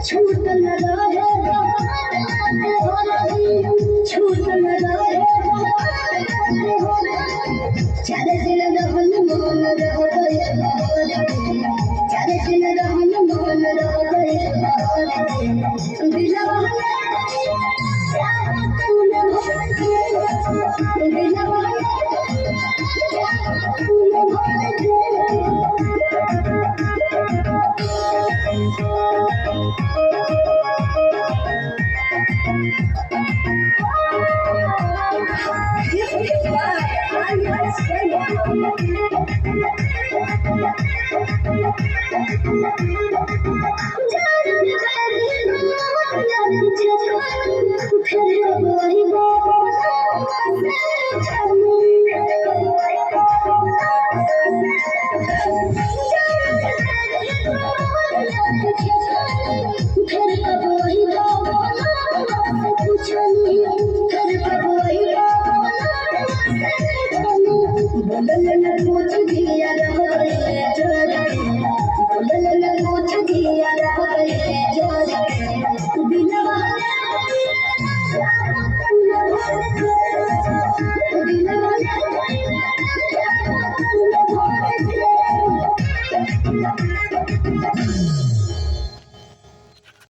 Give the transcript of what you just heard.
छूट लगा है छूट लगा है चारे दिल रहन मोल रह गए चारे दिल रहन मोल रह गए दिलवा तूने भर दिए दिलवा तूने भर दिए पूछ दिया